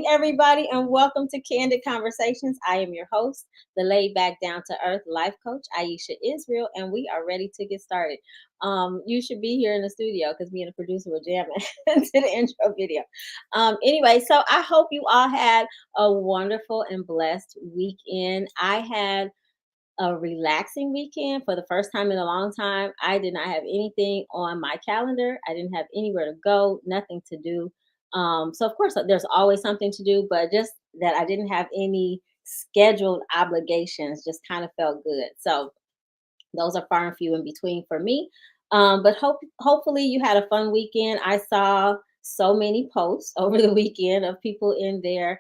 everybody, and welcome to Candid Conversations. I am your host, the laid back, down to earth life coach, Aisha Israel, and we are ready to get started. You should be here in the studio because me and the producer were jamming to the intro video. Anyway, so I hope you all had a wonderful and blessed weekend. I had a relaxing weekend for the first time in a long time. I did not have anything on my calendar. I didn't have anywhere to go, nothing to do. So of course there's always something to do, but just that I didn't have any scheduled obligations just kind of felt good. So those are far and few in between for me. But hopefully you had a fun weekend. I saw so many posts over the weekend of people in their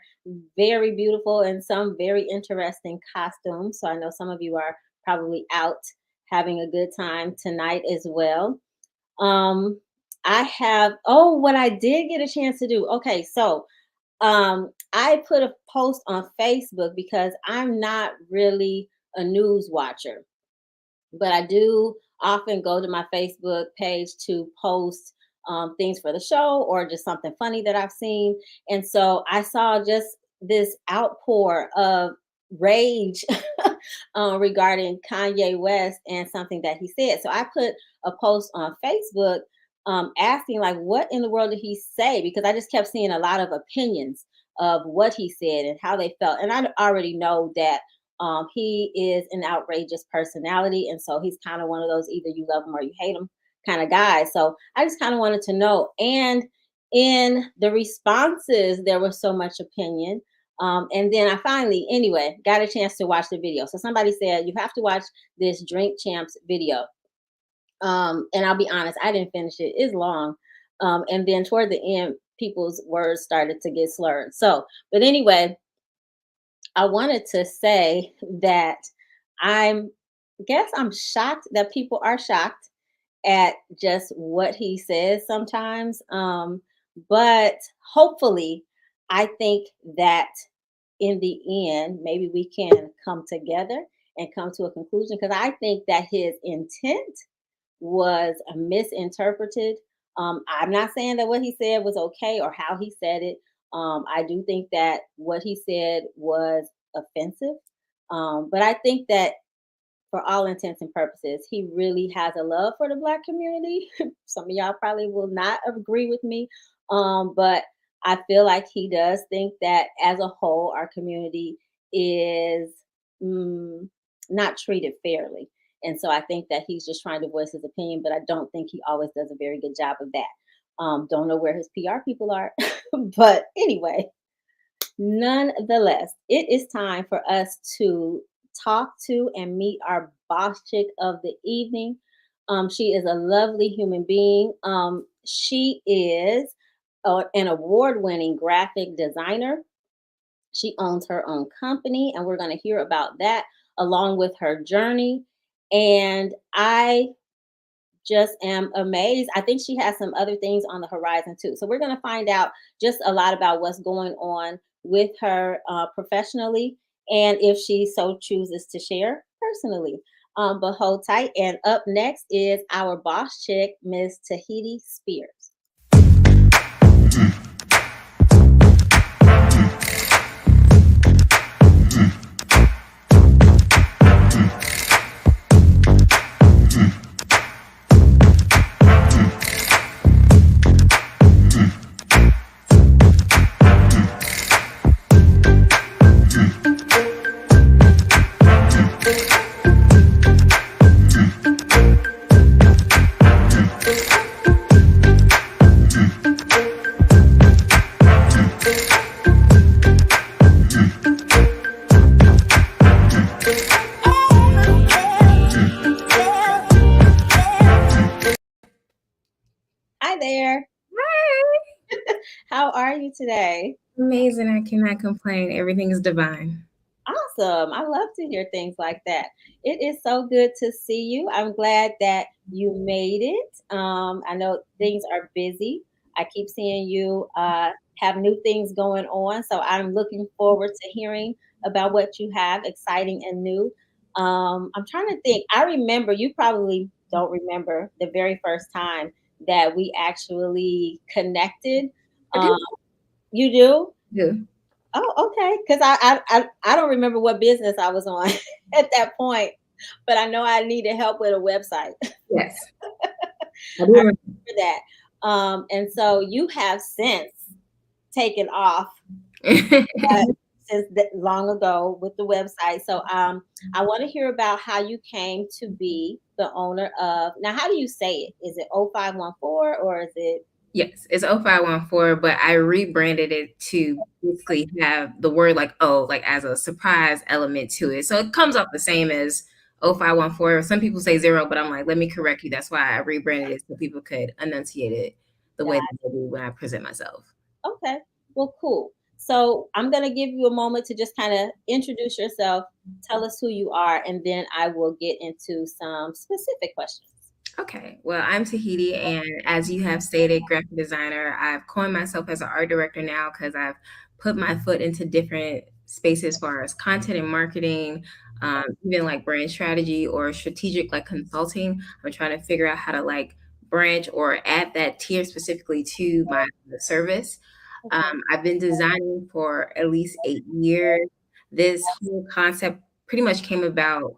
very beautiful and some very interesting costumes. So I know some of you are probably out having a good time tonight as well. Um, I have, oh, what I did get a chance to do. Okay, so I put a post on Facebook because I'm not really a news watcher, but I do often go to my Facebook page to post things for the show or just something funny that I've seen. And so I saw just this outpour of rage regarding Kanye West and something that he said. So I put a post on Facebook asking, like, what in the world did he say? Because I just kept seeing a lot of opinions of what he said and how they felt. And I already know that he is an outrageous personality, and so he's kind of one of those either you love him or you hate him kind of guys. So I just kind of wanted to know. And in the responses, there was so much opinion. And then I finally, anyway, got a chance to watch the video. So somebody said you have to watch this Drink Champs video. And I'll be honest, I didn't finish it. It's long. And then toward the end, people's words started to get slurred. So, but anyway, I wanted to say that I'm guess I'm shocked that people are shocked at just what he says sometimes. But hopefully, I think that in the end, maybe we can come together and come to a conclusion because I think that his intent was misinterpreted. I'm not saying that what he said was okay or how he said it. I do think that what he said was offensive. But I think that for all intents and purposes, he really has a love for the Black community. Some of y'all probably will not agree with me. But I feel like he does think that as a whole, our community is mm, not treated fairly. And so I think that he's just trying to voice his opinion, but I don't think he always does a very good job of that. Don't know where his PR people are. But anyway, nonetheless, it is time for us to talk to and meet our boss chick of the evening. She is a lovely human being. She is an award winning graphic designer. She owns her own company, and we're going to hear about that along with her journey. And I just am amazed. I think she has some other things on the horizon too. So we're going to find out just a lot about what's going on with her professionally and if she so chooses to share personally. But hold tight. And up next is our boss chick, Miss Tahiti Spears. Hi there. Hi. How are you today? Amazing. I cannot complain. Everything is divine. Awesome. I love to hear things like that. It is so good to see you. I'm glad that you made it. I know things are busy. I keep seeing you have new things going on. So I'm looking forward to hearing about what you have exciting and new. I'm trying to think. I remember, you probably don't remember the very first time that we actually connected. I Um, you do? do. Oh, okay. Because I don't remember what business I was on at that point, but I know I needed help with a website. Yes, I I do. remember that. And so you have since taken off uh, since long ago with the website. So I want to hear about how you came to be the owner of. Now, how do you say it? Is it 0514 or is it? Yes, it's 0514, but I rebranded it to basically have the word like "oh" like as a surprise element to it. So it comes off the same as 0514. Some people say zero, but I'm like, let me correct you. That's why I rebranded it so people could enunciate it the way that they do when I present myself. Okay. Well, cool. So I'm going to give you a moment to just kind of introduce yourself, tell us who you are, and then I will get into some specific questions. Okay, well, I'm Tahiti, and as you have stated, graphic designer. I've coined myself as an art director now because I've put my foot into different spaces as far as content and marketing, even like brand strategy or strategic like consulting. I'm trying to figure out how to like branch or add that tier specifically to my service. Okay. I've been designing for at least 8 years. This whole concept pretty much came about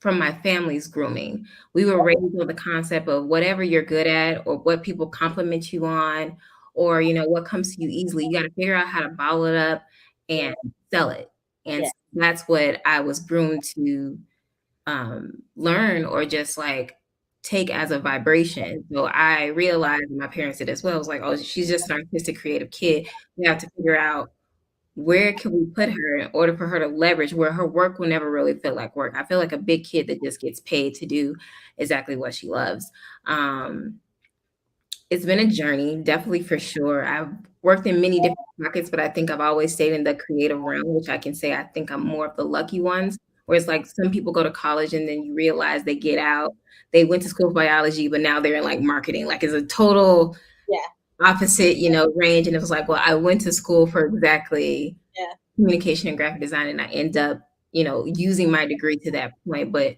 from my family's grooming. We were raised on the concept of whatever you're good at or what people compliment you on or, what comes to you easily, you gotta figure out how to bottle it up Yeah. and sell it. And Yeah. that's what I was groomed to, learn or just, like, take as a vibration. So I realized, and my parents did as well, it was like, "Oh, she's just an artistic, creative kid. We have to figure out where can we put her in order for her to leverage where her work will never really feel like work." I feel like a big kid that just gets paid to do exactly what she loves. Um, it's been a journey, definitely for sure. I've worked in many different pockets, but I think I've always stayed in the creative realm, which I can say I think I'm more of the lucky ones. Whereas like some people go to college and then you realize they get out, they went to school for biology, but now they're in like marketing. Like it's a total Yeah. opposite, range. And it was like, well, I went to school for exactly Yeah. communication and graphic design, and I end up, using my degree to that point. But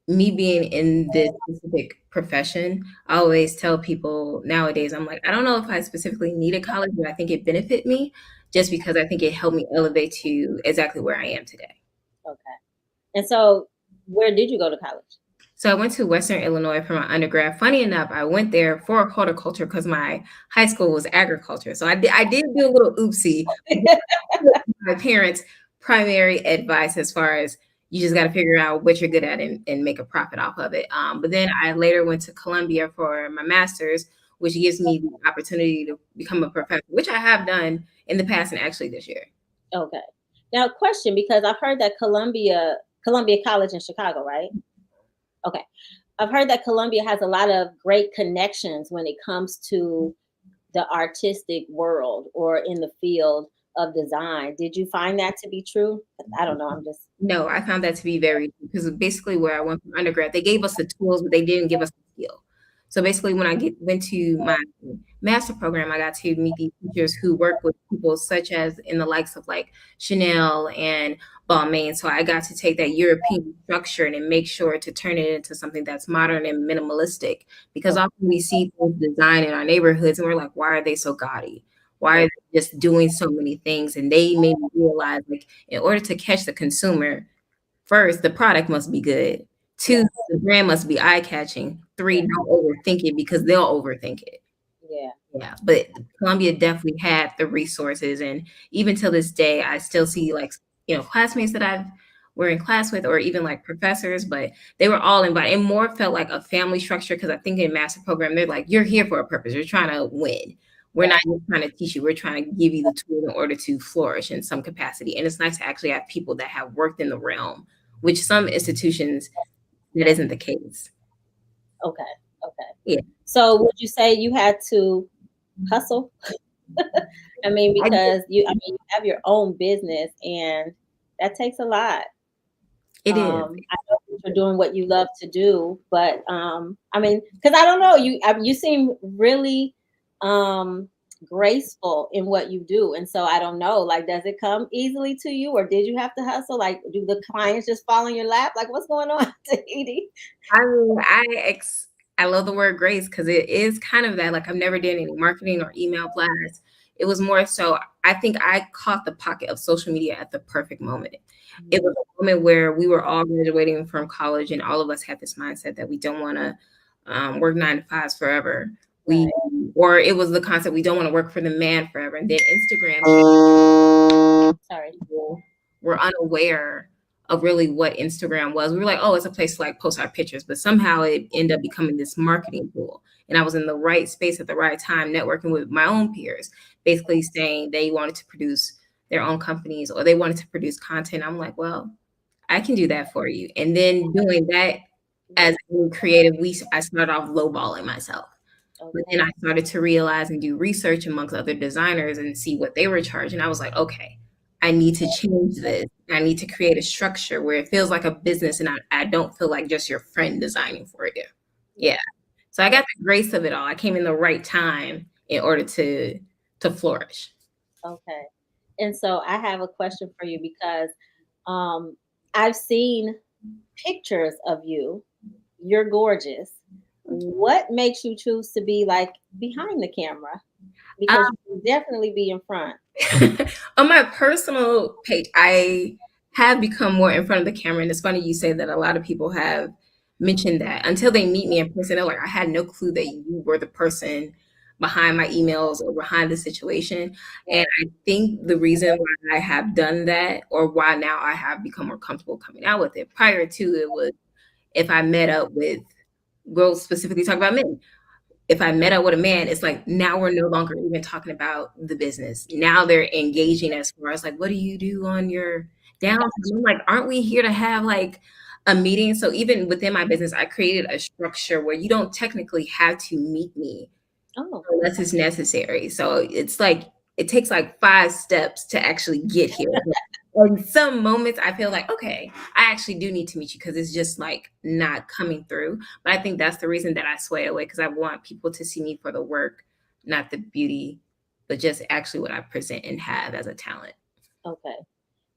me being in this specific profession, I always tell people nowadays, I'm like, I don't know if I specifically needed college, but I think it benefited me just because I think it helped me elevate to exactly where I am today. Okay. And so, where did you go to college? So I went to Western Illinois for my undergrad. Funny enough, I went there for horticulture because my high school was agriculture. So I did do a little oopsie. My parents' primary advice as far as you just got to figure out what you're good at and make a profit off of it. But then I later went to Columbia for my master's, which gives me the opportunity to become a professor, which I have done in the past and actually this year. Okay. Now, question, because I've heard that Columbia College in Chicago, right? Okay. I've heard that Columbia has a lot of great connections when it comes to the artistic world or in the field of design. Did you find that to be true? I don't know. I'm just No, I found that to be very because basically where I went from undergrad, they gave us the tools, but they didn't give us the skill. So basically, when I went to my master program, I got to meet these teachers who work with people such as in the likes of like Chanel and Balmain. So I got to take that European structure and then make sure to turn it into something that's modern and minimalistic. Because okay. often we see things designed in our neighborhoods and we're like, why are they so gaudy? Why Yeah, are they just doing so many things? And they made me realize like in order to catch the consumer, first, the product must be good. yeah, Two, the brand must be eye catching. Three, yeah, don't overthink it because they'll overthink it. yeah. Yeah, but Columbia definitely had the resources, and even till this day, I still see like classmates that I've were in class with, or even like professors, but they were all invited. It more felt like a family structure because I think in master program they're like, you're here for a purpose. You're trying to win. We're Right. not just trying to teach you. We're trying to give you the tool in order to flourish in some capacity. And it's nice to actually have people that have worked in the realm, which some institutions that isn't the case. Okay. Okay. Yeah, So would you say you had to hustle? I mean, I did. because you have your own business and that takes a lot. It is. I know that you're doing what you love to do, but I mean, because I don't know, you seem really um, graceful in what you do, and so I don't know, like, does it come easily to you, or did you have to hustle? Like, do the clients just fall in your lap? Like, what's going on, Tahiti? I mean, I love the word grace because it is kind of that. Like I've never done any marketing or email blasts. It was more so, I think I caught the pocket of social media at the perfect moment. It was Mm. a moment where we were all graduating from college, and all of us had this mindset that we don't want to work 9 to 5s forever. We, Right. or it was the concept, we don't want to work for the man forever. And then Instagram, Sorry. people were unaware of really what Instagram was. We were like, oh, it's a place to like post our pictures, but somehow it ended up becoming this marketing tool. And I was in the right space at the right time, networking with my own peers, basically saying they wanted to produce their own companies or they wanted to produce content. I'm like, well, I can do that for you. And then doing that as a creative, I started off lowballing myself. But Okay. then I started to realize and do research amongst other designers and see what they were charging. I was like, okay, I need to change this. I need to create a structure where it feels like a business and I don't feel like just your friend designing for you. Yeah. So I got the grace of it all. I came in the right time in order to flourish. Okay. And so I have a question for you because um, I've seen pictures of you. You're gorgeous. What makes you choose to be like behind the camera? Because you can definitely be in front. On my personal page, I have become more in front of the camera. And it's funny you say that. A lot of people have mentioned that until they meet me in person. They're like, I had no clue that you were the person behind my emails or behind the situation. And I think the reason why I have done that, or why now I have become more comfortable coming out with it, prior to it was if I met up with, we'll specifically talk about men, if I met up with a man, it's like now we're no longer even talking about the business. Now they're engaging as far as like, what do you do on your downtime? I'm like, aren't we here to have like a meeting? So even within my business, I created a structure where you don't technically have to meet me Oh, unless it's necessary. So it's like it takes like 5 steps to actually get here. In some moments, I feel like, okay, I actually do need to meet you because it's just like not coming through. But I think that's the reason that I sway away because I want people to see me for the work, not the beauty, but just actually what I present and have as a talent. okay.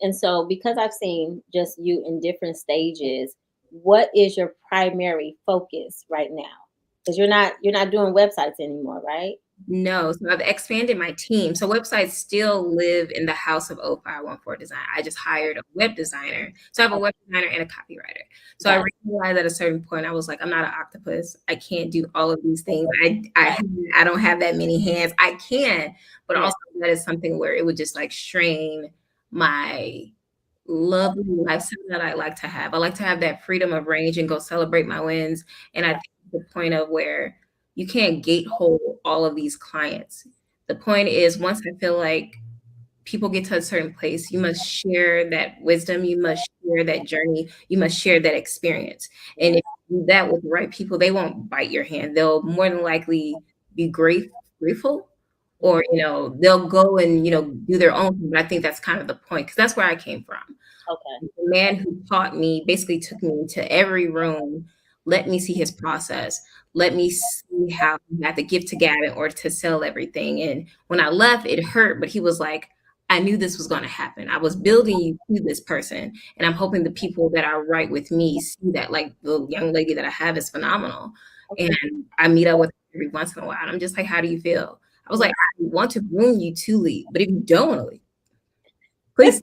And so because I've seen just you in different stages, what is your primary focus right now? Because you're not doing websites anymore, right? No, so I've expanded my team. So websites still live in the house of 0514 Design. I just hired a web designer. So I have a Okay, web designer and a copywriter. So I got realized at a certain point, I was like, I'm not an octopus. I can't do all of these things. right. I don't have that many hands. I can, but Yeah. also that is something where it would just like strain my lovely lifestyle that I like to have. I like to have that freedom of range and go celebrate my wins. And I think the point of where you can't gatehold all of these clients. The point is, once I feel like people get to a certain place, you must share that wisdom, you must share that journey, you must share that experience. And Yeah. if you do that with the right people, they won't bite your hand. They'll more than likely be grateful, or Mhm. they'll go and do their own thing. But I think that's kind of the point because that's where I came from. Okay. The man who taught me basically took me into every room, let me see his process, let me see how he had the gift to gab in order to sell everything. And when I left, it hurt, but he was like, I knew this was going to happen. I was building you to this person. And I'm hoping the people that are right with me see that. Like the young lady that I have is phenomenal. Okay. And I meet up with her every once in a while. And I'm just like, how do you feel? I was like, Yeah. I want to groom you to lead, but if you don't want to lead, please.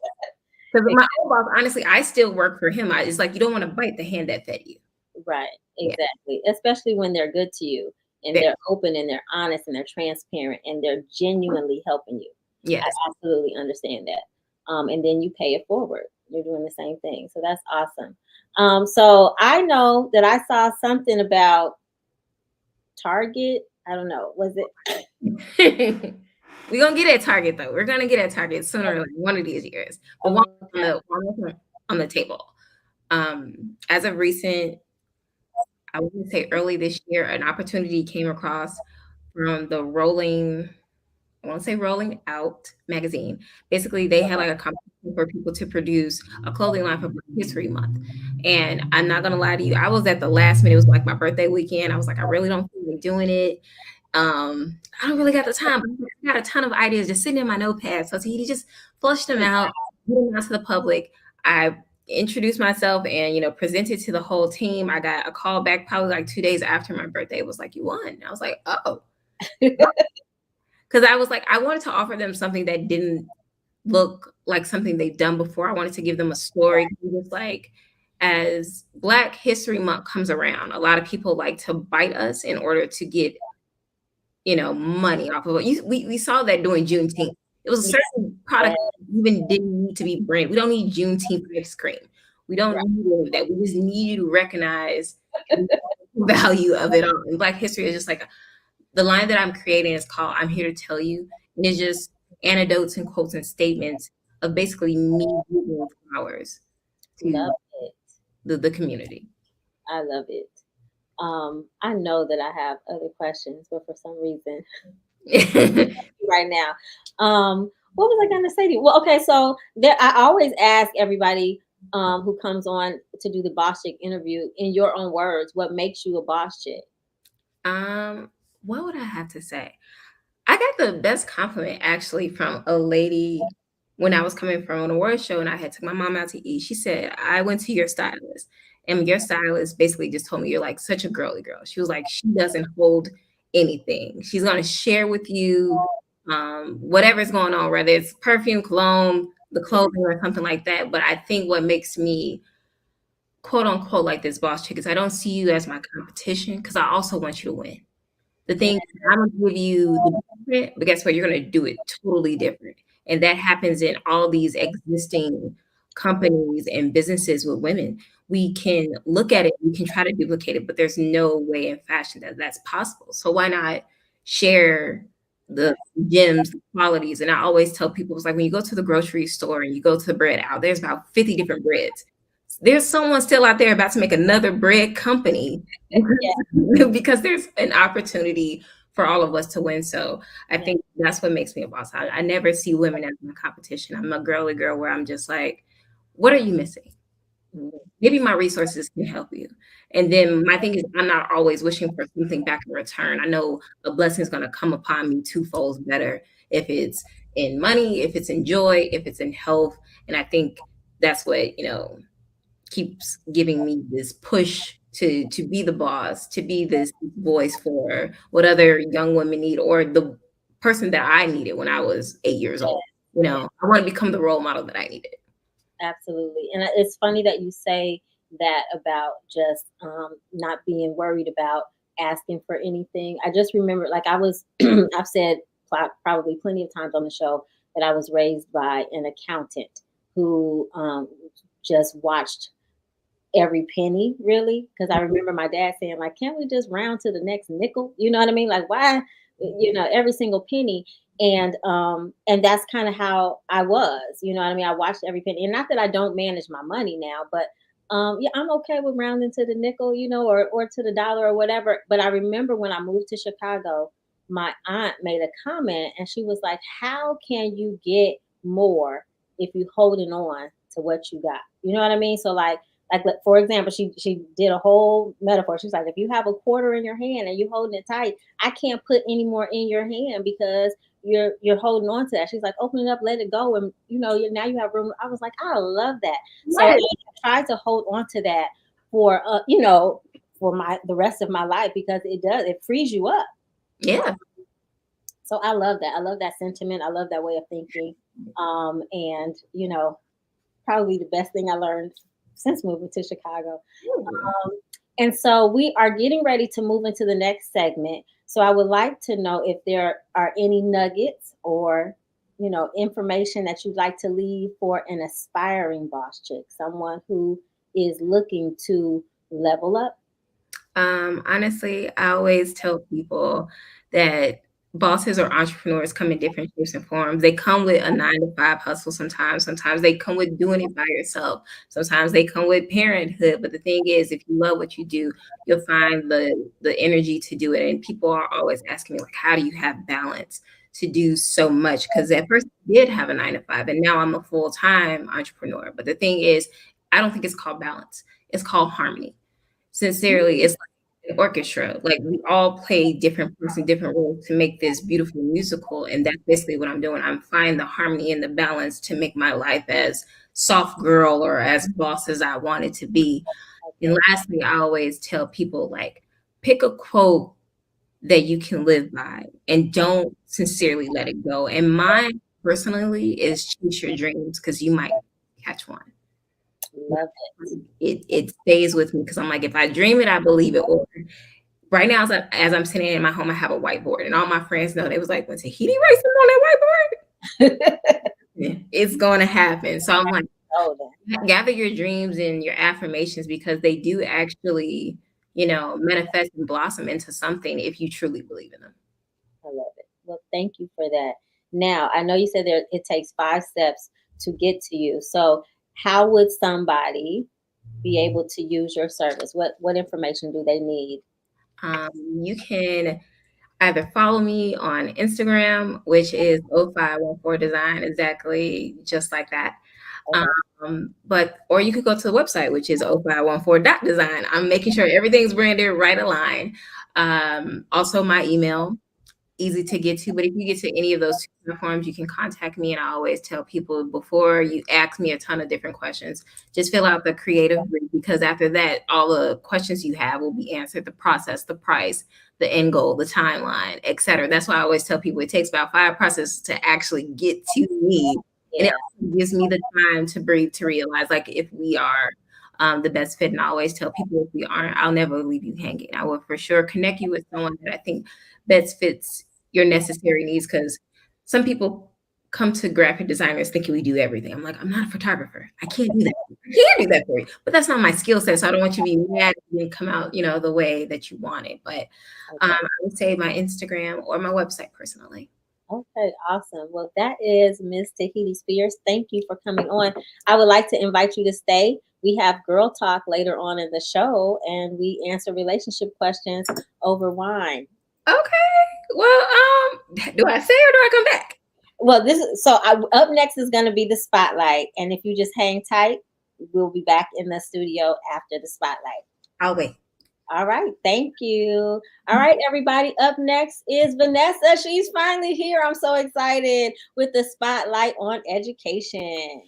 Because my old boss, honestly, I still work for him. It's like you don't want to bite the hand that fed you. Right, Yeah. exactly. Especially when they're good to you and There- they're open and they're honest and they're transparent and they're genuinely helping you. I Yes. absolutely understand that. And then you pay it forward. You're doing the same thing. So that's awesome. So I know that I saw something about Target. I don't know. Was it? We're gonna get at Target though. We're gonna get at Target sooner or later, one of these years. But Okay. on the table. As of recent, I want to say early this year, an opportunity came across from the I want to say Rolling Out magazine. Basically, they had like a competition for people to produce a clothing line for Black History Month. And I'm not gonna lie to you, I was at the last minute. It was like my birthday weekend. I was like, I really don't feel like doing it. I don't really got the time, but I got a ton of ideas just sitting in my notepad. So he just flushed them out, put them out to the public. I introduced myself and presented to the whole team. I got a call back probably like 2 days after my birthday. It was like, you won. I was like, oh. because I was like, I wanted to offer them something that didn't look like something they've done before. I wanted to give them a story. Just like as Black History Month comes around, a lot of people like to bite us in order to get, money off of it. We saw that during Juneteenth. It was a certain Yeah, product that even didn't need to be branded. We don't need Juneteenth ice cream. We don't right. need any of that. We just need you to recognize the value of it all. And Black history is just like the line that I'm creating is called "I'm Here to Tell You," and it's just anecdotes and quotes and statements of basically me giving flowers to Love it. the community. I love it. I know that I have other questions, but for some reason, right now, what was I going to say to you? Well, okay, so there, I always ask everybody who comes on to do the boss chick interview, in your own words, what makes you a boss chick? um, what would I have to say? I got the best compliment actually from a lady when I was coming from an award show and I had took my mom out to eat. She said, I went to your stylist, and your stylist basically just told me you're like such a girly girl. She was like, she doesn't hold anything. She's gonna share with you whatever's going on, whether it's perfume, cologne, the clothing, or something like that. But I think what makes me quote unquote like this boss chick is I don't see you as my competition because I also want you to win. The Yeah, thing is, I'm gonna give you the blueprint, but guess what? You're gonna do it totally different. And that happens in all these existing companies and businesses with women. We can look at it, we can try to duplicate it, but there's no way in fashion that that's possible. So why not share the gems, the qualities? And I always tell people, it's like when you go to the grocery store and you go to the bread aisle, there's about 50 different breads. There's someone still out there about to make another bread company yeah, because there's an opportunity for all of us to win. So I yeah, think that's what makes me a boss. I never see women as my competition. I'm a girly girl where I'm just like, what are you missing? Maybe my resources can help you. And then my thing is, I'm not always wishing for something back in return. I know a blessing is going to come upon me twofold better if it's in money, if it's in joy, if it's in health. And I think that's what, keeps giving me this push to be the boss, to be this voice for what other young women need, or the person that I needed when I was 8 years yeah, old. yeah. I want to become the role model that I needed. Absolutely. And it's funny that you say that about just not being worried about asking for anything. I just remember, like, I was, I've said probably plenty of times on the show that I was raised by an accountant who just watched every penny, really, because I remember my dad saying, like, can't we just round to the next nickel? You know what I mean? Like, why, every single penny. And that's kind of how I was. You know what I mean? I watched every penny. And not that I don't manage my money now, but yeah, I'm okay with rounding to the nickel, or to the dollar or whatever. But I remember when I moved to Chicago, my aunt made a comment and she was like, how can you get more if you holding on to what you got? You know what I mean? So like, for example, she did a whole metaphor. She's like, if you have a quarter in your hand and you holding it tight, I can't put any more in your hand because you're holding on to that. She's like, open it up, let it go, and now you have room. I was like, I love that. So I Right. tried to hold on to that for for the rest of my life, because it frees you up. Yeah. So I love that. I love that sentiment. I love that way of thinking. And probably the best thing I learned since moving to Chicago. And so we are getting ready to move into the next segment. So I would like to know if there are any nuggets or, information that you'd like to leave for an aspiring boss chick, someone who is looking to level up. Honestly, I always tell people that bosses or entrepreneurs come in different shapes and forms. They come with a 9 to 5 hustle sometimes. Sometimes they come with doing it by yourself. Sometimes they come with parenthood. But the thing is, if you love what you do, you'll find the energy to do it. And people are always asking me, like, how do you have balance to do so much? Because at first I did have a 9 to 5, and now I'm a full-time entrepreneur. But the thing is, I don't think it's called balance. It's called harmony. Sincerely, it's like an orchestra. Like we all play different parts and different roles to make this beautiful musical, and that's basically what I'm doing. I'm finding the harmony and the balance to make my life as soft girl or as boss as I want it to be. And Okay. lastly, I always tell people like pick a quote that you can live by and don't sincerely let it go. And mine personally is chase your dreams because you might catch one. Love it. It stays with me because I'm like, if I dream it, I believe it. Or right now, as I'm sitting in my home, I have a whiteboard, and all my friends know. They was like, "When Tahiti writes something on that whiteboard, it's going to happen." So I'm like, Oh, gather your dreams and your affirmations because they do actually, manifest and blossom into something if you truly believe in them. I love it. Well, thank you for that. Now, I know you said there it takes 5 steps to get to you. So, how would somebody be able to use your service? What information do they need? Um, you can either follow me on Instagram, which is 0514 design, exactly just like that. Okay. But or you could go to the website, which is 0514.design. I'm making sure everything's branded right aligned. Also my email, easy to get to. But if you get to any of those two platforms, you can contact me. And I always tell people before you ask me a ton of different questions, just fill out the creative brief because after that, all the questions you have will be answered, the process, the price, the end goal, the timeline, etc. That's why I always tell people it takes about 5 processes to actually get to me. And it Yeah. also gives me the time to breathe, to realize like if we are the best fit. And I always tell people if we aren't, I'll never leave you hanging. I will for sure connect you with someone that I think best fits your necessary needs because some people come to graphic designers thinking we do everything. I'm like, I'm not a photographer. I can't do that. I can't do that for you. But that's not my skill set. So I don't want you to be mad if it didn't come out, the way that you want it. But Okay. I would say my Instagram or my website personally. Okay, awesome. Well, that is Miss Tahiti Spears. Thank you for coming on. I would like to invite you to stay. We have girl talk later on in the show, and we answer relationship questions over wine. Okay. Well, do I stay or do I come back? Well, up next is going to be the spotlight, and if you just hang tight, we'll be back in the studio after the spotlight. I'll wait. All right, thank you. All right, everybody. Up next is Vanessa. She's finally here. I'm so excited with the spotlight on education.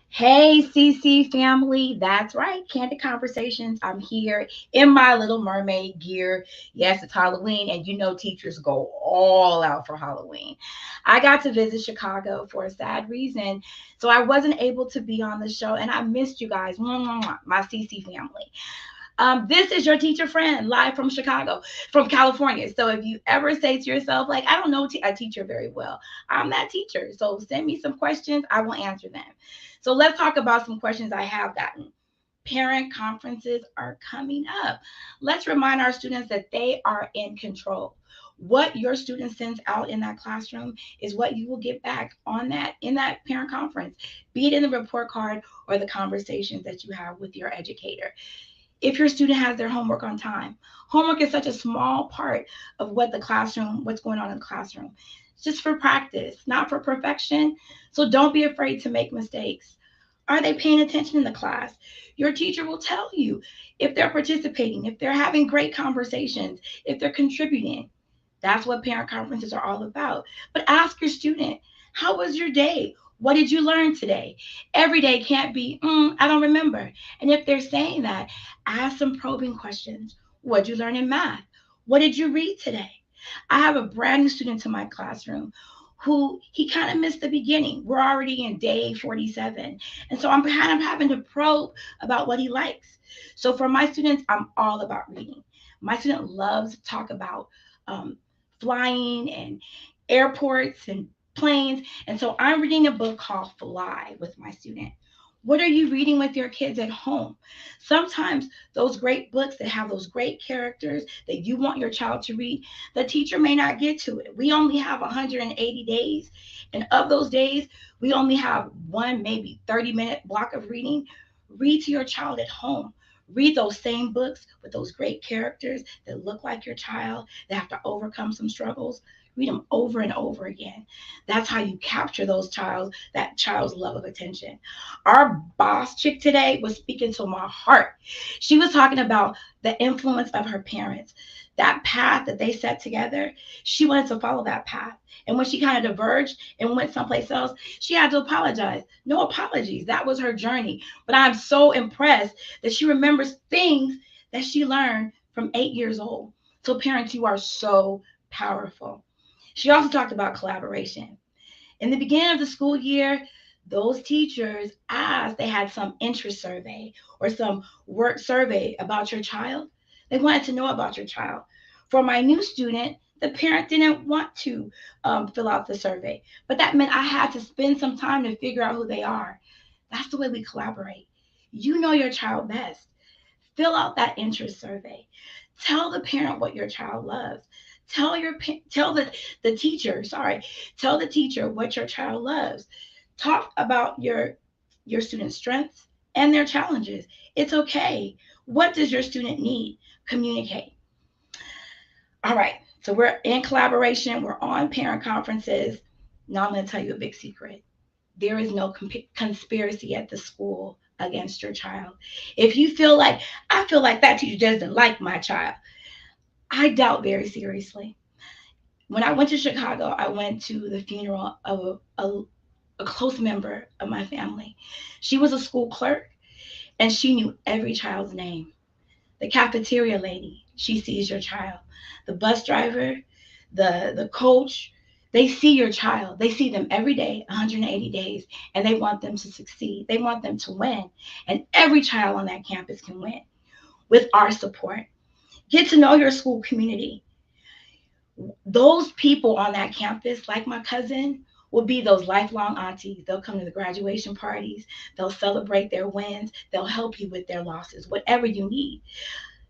Hey, CC family. That's right. Candid Conversations. I'm here in my little mermaid gear. Yes, it's Halloween, and teachers go all out for Halloween. I got to visit Chicago for a sad reason, so I wasn't able to be on the show, and I missed you guys. Mwah, mwah, mwah, my CC family. This is your teacher friend live from Chicago, from California. So if you ever say to yourself, like, I don't know a teacher very well, I'm that teacher. So send me some questions, I will answer them. So let's talk about some questions I have gotten. Parent conferences are coming up. Let's remind our students that they are in control. What your student sends out in that classroom is what you will get back on that in that parent conference, be it in the report card or the conversations that you have with your educator. If your student has their homework on time, homework is such a small part of what's going on in the classroom. It's just for practice, not for perfection. So don't be afraid to make mistakes. Are they paying attention in the class? Your teacher will tell you if they're participating, if they're having great conversations, if they're contributing. That's what parent conferences are all about. But ask your student, how was your day? What did you learn today? Every day can't be, I don't remember. And if they're saying that, ask some probing questions. What did you learn in math? What did you read today? I have a brand new student in my classroom who he kind of missed the beginning. We're already in day 47. And so I'm kind of having to probe about what he likes. So for my students, I'm all about reading. My student loves to talk about um, flying and airports and planes. And so I'm reading a book called Fly with my student. What are you reading with your kids at home? Sometimes those great books that have those great characters that you want your child to read, the teacher may not get to it. We only have 180 days. And of those days, we only have one, maybe 30-minute block of reading. Read to your child at home. Read those same books with those great characters that look like your child, that have to overcome some struggles. Read them over and over again. That's how you capture that child's love of attention. Our boss chick today was speaking to my heart. She was talking about the influence of her parents, that path that they set together. She wanted to follow that path. And when she kind of diverged and went someplace else, she had to apologize. No apologies. That was her journey. But I'm so impressed that she remembers things that she learned from 8 years old. So, parents, you are so powerful. She also talked about collaboration. In the beginning of the school year, those teachers asked, they had some interest survey or some work survey about your child. They wanted to know about your child. For my new student, the parent didn't want to fill out the survey, but that meant I had to spend some time to figure out who they are. That's the way we collaborate. You know your child best. Fill out that interest survey. Tell the parent what your child loves. Tell the teacher, sorry, tell the teacher what your child loves. Talk about your student's strengths and their challenges. It's okay. What does your student need? Communicate. All right. So we're in collaboration. We're on parent conferences. Now I'm going to tell you a big secret. There is no conspiracy at the school against your child. If you feel like, I feel like that teacher doesn't like my child, I doubt very seriously. When I went to Chicago, I went to the funeral of a close member of my family. She was a school clerk and she knew every child's name. The cafeteria lady, she sees your child. The bus driver, the coach, they see your child. They see them every day, 180 days, and they want them to succeed. They want them to win. And every child on that campus can win with our support. Get to know your school community. Those people on that campus, like my cousin, will be those lifelong aunties. They'll come to the graduation parties. They'll celebrate their wins. They'll help you with their losses, whatever you need.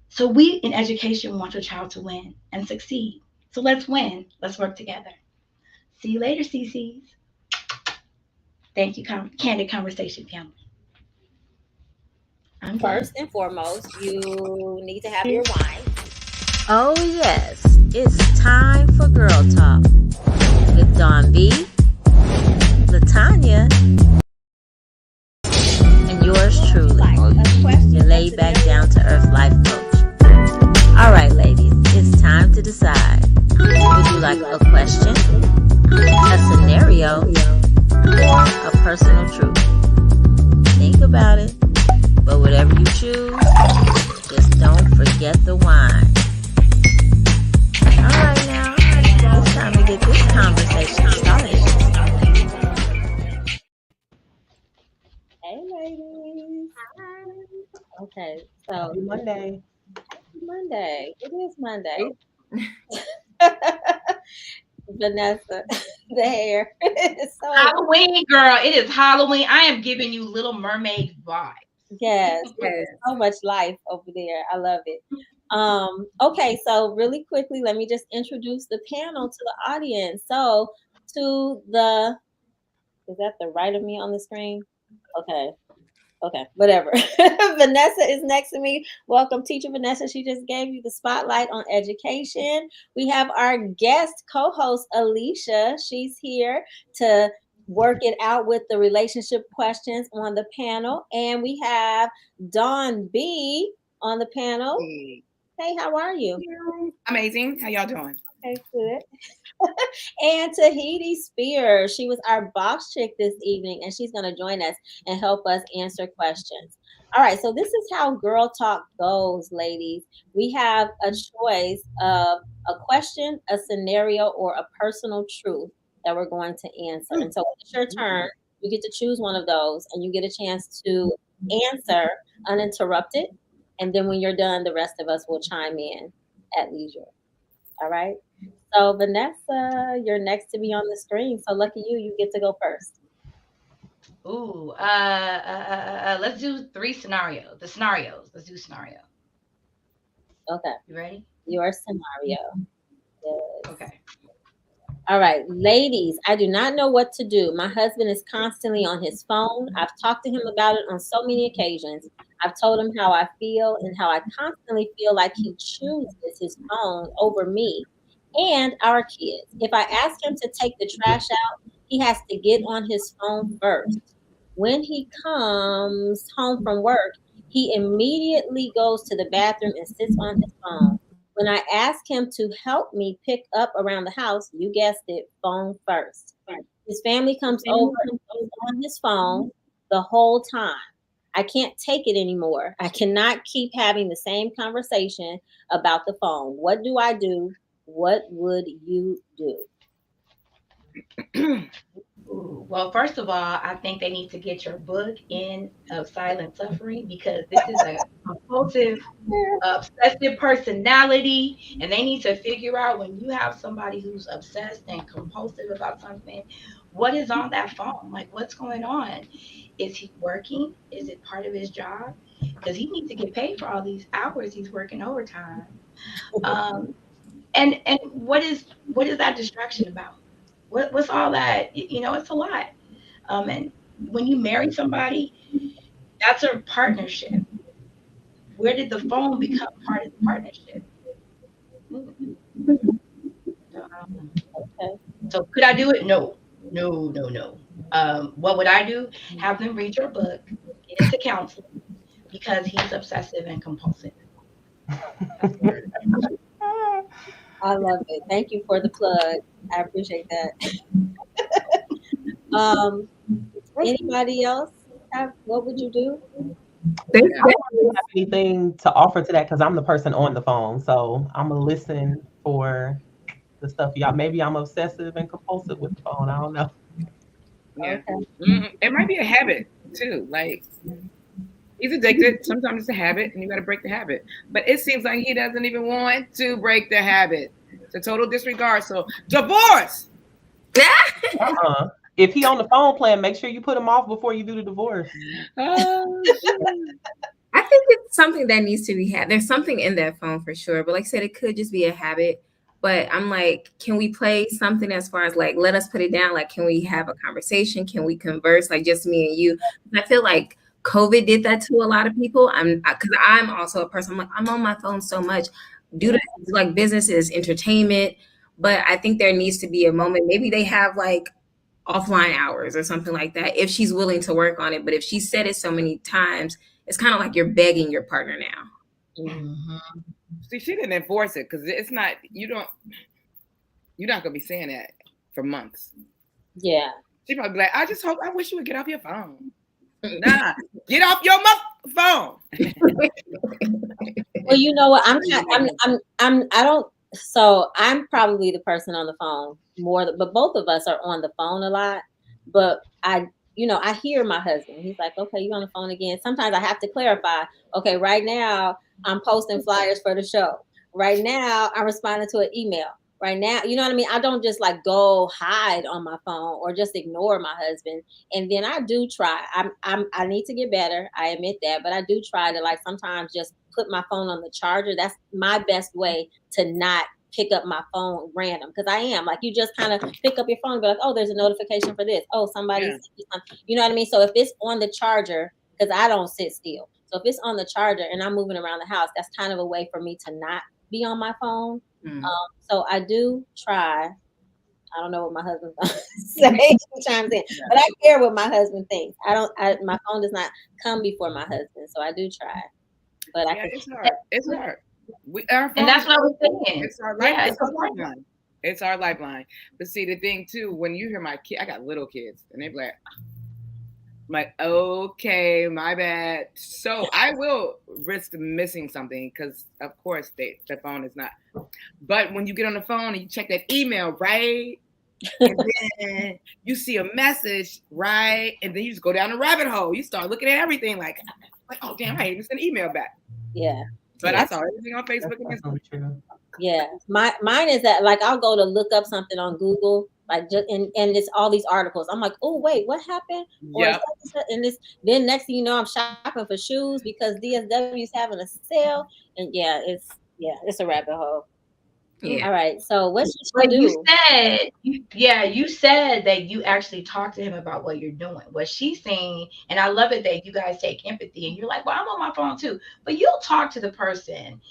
So we in education want your child to win and succeed. So let's win. Let's work together. See you later, CCs. Thank you, Candid Conversation family. First and foremost, you need to have your wine. Oh, yes, it's time for Girl Talk with Dawn B, Latanya, and yours truly, your laid back, down to earth life coach. All right, ladies, it's time to decide. Would you like a question, a scenario, or a personal truth? Think about it, but whatever you choose, just don't forget the wine. All right, now it's time to get this conversation started. Hey, ladies. Hi. Okay, so Happy Monday. Monday. It is Monday. Vanessa, the hair. So Halloween, girl. It is Halloween. I am giving you Little Mermaid vibes. yes, so much life over there. I love it. Okay, so really quickly, let me just introduce the panel to the audience. So to the, is that the right of me on the screen? Okay, whatever. Vanessa is next to me. Welcome, teacher Vanessa. She just gave you the spotlight on education. We have our guest co-host, Alicia. She's here to work it out with the relationship questions on the panel. And we have Dawn B on the panel. Hey, how are you? Amazing. How y'all doing? Okay, good. And Tahiti Spears, she was our box chick this evening, and she's going to join us and help us answer questions. All right, so this is how Girl Talk goes, ladies. We have a choice of a question, a scenario, or a personal truth that we're going to answer. And so when it's your turn, you get to choose one of those, and you get a chance to answer uninterrupted. And then when you're done, the rest of us will chime in at leisure. All right. So Vanessa, you're next to me on the screen. So lucky you, you get to go first. Ooh, let's do three scenarios. The scenarios. Let's do scenario. Okay. You ready? Your scenario. Yes. Okay. All right, ladies, I do not know what to do. My husband is constantly on his phone. I've talked to him about it on so many occasions. I've told him how I feel and how I constantly feel like he chooses his phone over me. and our kids. If I ask him to take the trash out, he has to get on his phone first. When he comes home from work, he immediately goes to the bathroom and sits on his phone. When I ask him to help me pick up around the house, you guessed it, phone first. His family comes over and he's on his phone the whole time. I can't take it anymore. I cannot keep having the same conversation about the phone. What do I do? What would you do? Ooh, well, first of all, I think they need to get your book in of silent suffering because this is a compulsive, obsessive personality, and they need to figure out when you have somebody who's obsessed and compulsive about something, what is on that phone? Like, what's going on? Is he working? Is it part of his job? Because he needs to get paid for all these hours he's working overtime. Um, and what is that distraction about? What's all that? It's a lot. And when you marry somebody, that's a partnership. Where did the phone become part of the partnership? Mm, so, I don't know. Okay. So could I do it? No, no, no, no. What would I do? Have them read your book, get into counseling because he's obsessive and compulsive. That's what I love it. Thank you for the plug. I appreciate that. Um, Anybody else have what would you do? There's I don't really have anything to offer to that because I'm the person on the phone. So I'm gonna listen for the stuff y'all. Maybe I'm obsessive and compulsive with the phone. I don't know. Yeah. Okay. It might be a habit too. Like he's addicted. Sometimes it's a habit, and you got to break the habit. But it seems like he doesn't even want to break the habit. It's a total disregard. So divorce. If he on the phone playing, make sure you put him off before you do the divorce. Oh, I think it's something that needs to be had. There's something in that phone for sure, but like I said, it could just be a habit. But I'm like, can we play something as far as like, let us put it down? Like, can we have a conversation? Can we converse? Like just me and you? I feel like COVID did that to a lot of people. Because I'm also a person. I'm like, I'm on my phone so much due to like businesses, entertainment. But I think there needs to be a moment. Maybe they have like offline hours or something like that if she's willing to work on it. But if she said it so many times, it's kind of like you're begging your partner now. Mm-hmm. see, she didn't enforce it because it's not. You're not gonna be saying that for months. Yeah. She probably be like, I wish you would get off your phone. Nah, get off your phone. Well, you know what? I don't. So I'm probably the person on the phone more, but both of us are on the phone a lot. But I hear my husband. He's like, okay, you on the phone again. Sometimes I have to clarify. Okay, right now I'm posting flyers for the show. Right now I'm responding to an email. Right now, you know what I mean? I don't just like go hide on my phone or just ignore my husband. And then I do try. I need to get better. I admit that, but I do try to like sometimes just put my phone on the charger. That's my best way to not pick up my phone random because I am like you just kind of pick up your phone and be like, oh, there's a notification for this. Oh, somebody sent me something. You know what I mean? So if it's on the charger, because I don't sit still. So if it's on the charger and I'm moving around the house, that's kind of a way for me to not be on my phone. So I do try. I don't know what my husband's gonna say. He chimes in, but I care what my husband thinks. My phone does not come before my husband, so I do try. But It's hard. It's hard. And that's what I was saying. It's our Yeah, lifeline. It's our lifeline. But see, the thing too, when you hear my kid, I got little kids, and they be like, I'm like, okay, my bad. So I will risk missing something because, of course, the phone is not. But when you get on the phone and you check that email, right? And then you see a message, right? And then you just go down a rabbit hole. You start looking at everything like oh, damn, I even sent an email back. Yeah. But I saw everything on Facebook and Instagram. Yeah. Mine is that like I'll go to look up something on Google. Like just and it's all these articles. I'm like, oh wait, what happened? Or and this then next thing you know, I'm shopping for shoes because DSW is having a sale. And it's a rabbit hole. Yeah. All right. So what should she But do? you said that you actually talked to him about what you're doing, what she's saying. And I love it that you guys take empathy and you're like, well, I'm on my phone too. But you'll talk to the person.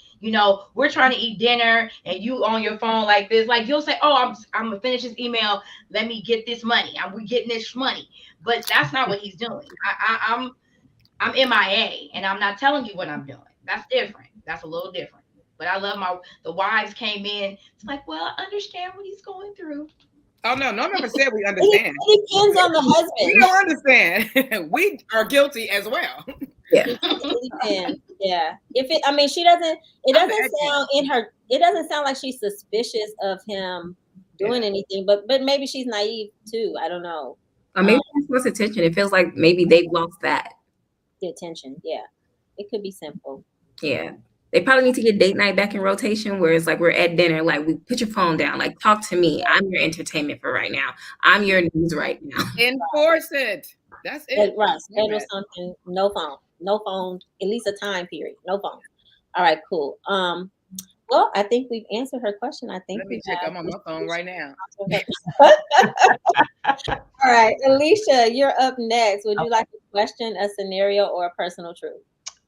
We're trying to eat dinner and you on your phone like this. Like you'll say, oh, I'm gonna finish this email. Let me get this money. We getting this money. But that's not what he's doing. I'm MIA and I'm not telling you what I'm doing. That's different. That's a little different. But I love the wives came in. It's like, well, I understand what he's going through. Oh no, no one ever said we It, understand. it depends on the We husband. don't understand. We are guilty as well. Yeah. It depends. Yeah. I mean, she doesn't. It doesn't sound in her. It doesn't sound like she's suspicious of him doing anything. But maybe she's naive too. I don't know. Or maybe she wants attention. It feels like maybe they've lost that. The attention. Yeah. It could be simple. Yeah. They probably need to get date night back in rotation where it's like we're at dinner, like we put your phone down, like talk to me. I'm your entertainment for right now. I'm your news right now. Enforce it. That's it. Right. Schedule something. No phone. No phone. At least a time period. No phone. All right. Cool. Well, I think we've answered her question. I think Let me check. I'm on my phone right now. All right, Alicia, you're up next. Would you like to question, a scenario, or a personal truth?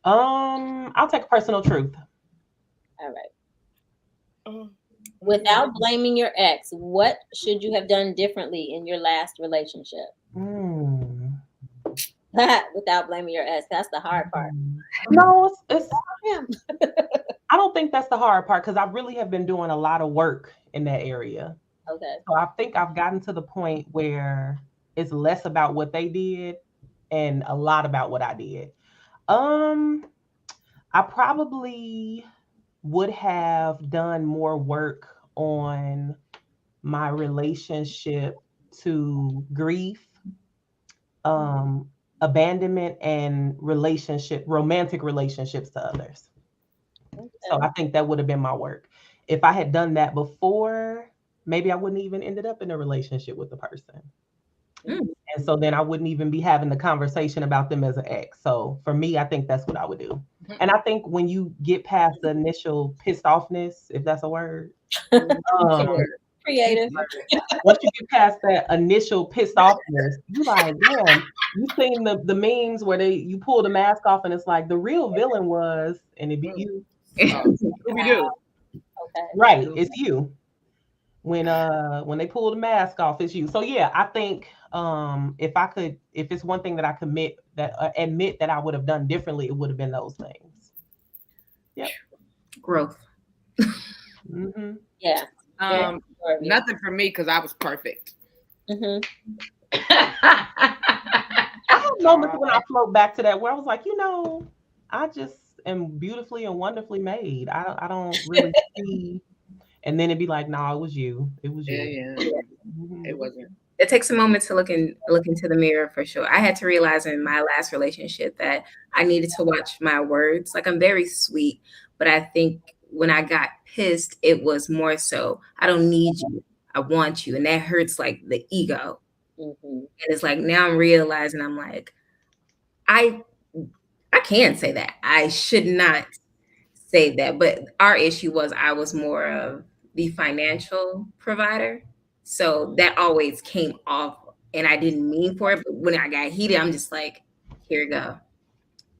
I'll take a personal truth. All right. Without blaming your ex, what should you have done differently in your last relationship? Without blaming your ex, that's the hard part. No, it's I don't think that's the hard part because I really have been doing a lot of work in that area. Okay. So I think I've gotten to the point where it's less about what they did and a lot about what I did. I probably would have done more work on my relationship to grief, abandonment, and romantic relationships to others. Okay. So I think that would have been my work. If I had done that before, maybe I wouldn't even ended up in a relationship with the person. And so then I wouldn't even be having the conversation about them as an ex. So for me, I think that's what I would do. And I think when you get past the initial pissed offness, if that's a word, creative. Once you get past that initial pissed offness, you like, damn, you seen the memes where you pull the mask off and it's like the real villain was, and it be you. We do. Okay. Right, it's you. When they pull the mask off, it's you. So yeah, I think if it's one thing that I admit that I would have done differently, it would have been those things. Yep. Growth. Mm-hmm. Yeah. Nothing for me because I was perfect. Mm-hmm. I have moments when I float back to that where I was like, I just am beautifully and wonderfully made. I don't really see. And then it'd be like, no, it was you. It was you. Yeah. Mm-hmm. It wasn't. It takes a moment to look into the mirror for sure. I had to realize in my last relationship that I needed to watch my words. Like I'm very sweet, but I think when I got pissed, it was more so, I don't need you. I want you. And that hurts like the ego. Mm-hmm. And it's like, now I'm realizing I'm like, I can say that. I should not say that. But our issue was I was more of the financial provider. So that always came off and I didn't mean for it. But when I got heated, I'm just like, here we go.